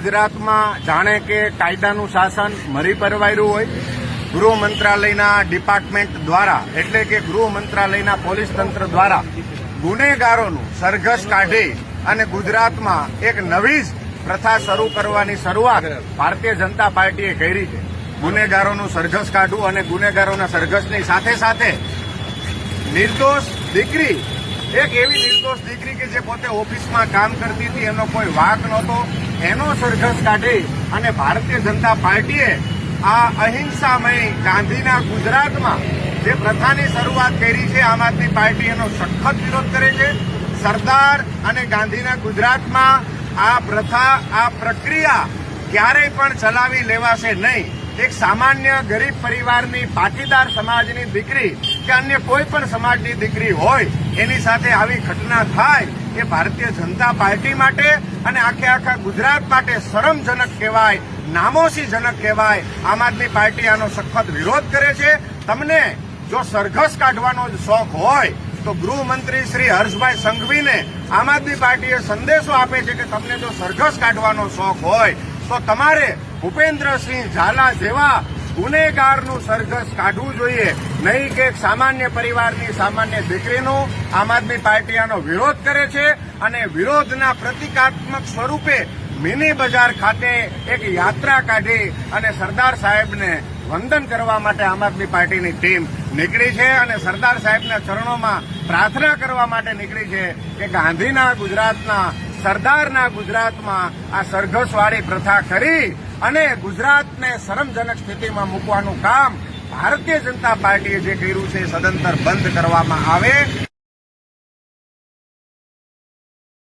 ગુજરાતમાં જાણે કે કાયદાનું શાસન મરી પરવાર્યું હોય. ગૃહ મંત્રાલયના ડિપાર્ટમેન્ટ દ્વારા એટલે કે ગૃહ મંત્રાલયના પોલીસ તંત્ર દ્વારા ગુનેગારોનું સરઘસ કાઢી અને ગુજરાતમાં એક નવી જ પ્રથા શરૂ કરવાની શરૂઆત ભારતીય જનતા પાર્ટીએ કરી છે. ગુનેગારોનું સરઘસ કાઢવું અને ગુનેગારોના સરઘસની સાથે સાથે નિર્દોષ દીકરી, એક એવી નિર્દોષ દીકરી કે જે પોતે ઓફિસમાં કામ કરતી હતી, એનો કોઈ વાંક નહોતો, એનો સરઘસ કાઢી અને ભારતીય જનતા પાર્ટીએ આ અહિંસામય ગાંધીના ગુજરાતમાં જે પ્રથાની શરૂઆત કરી છે, આમ આદમી પાર્ટી એનો સખત વિરોધ કરે છે. સરદાર અને ગાંધીના ગુજરાતમાં આ પ્રથા, આ પ્રક્રિયા ક્યારેય પણ ચલાવી લેવાશે નહીં. એક સામાન્ય ગરીબ પરિવારની પાટીદાર સમાજની દીકરી કે અન્ય કોઈ પણ સમાજની દીકરી હોય એની સાથે આવી ઘટના થાય એ ભારતીય જનતા પાર્ટી માટે અને આખા ગુજરાત માટે શરમજનક કહેવાય, નામોશીજનક કહેવાય. આમ આદમી પાર્ટી આનો સખત વિરોધ કરે છે. તમને જો સરઘસ કાઢવાનો જ શોખ હોય તો ગૃહમંત્રી શ્રી હર્ષભાઈ સંઘવીને આમ આદમી પાર્ટીએ સંદેશો આપે છે કે તમને જો સરઘસ કાઢવાનો શોખ હોય તો તમારે ભૂપેન્દ્રસિંહ ઝાલા જેવા ગુનેગારનું સરઘસ કાઢવું જોઈએ, નહીં કે સામાન્ય પરિવારની સામાન્ય દીકરીનું. આમ આદમી પાર્ટી આનો વિરોધ કરે છે અને વિરોધના પ્રતિકાત્મક સ્વરૂપે મિની બજાર ખાતે એક યાત્રા કાઢી અને સરદાર સાહેબને વંદન કરવા માટે આમ આદમી પાર્ટીની ટીમ નીકળી છે અને સરદાર સાહેબના ચરણોમાં પ્રાર્થના કરવા માટે નીકળી છે કે ગાંધીના ગુજરાતના, સરદારના ગુજરાતમાં આ સરઘસવાળી પ્રથા કરી અને ગુજરાતને શરમજનક સ્થિતિમાં મૂકવાનું કામ ભારતીય જનતા પાર્ટીએ જે કર્યું છે સદંતર બંધ કરવામાં આવે.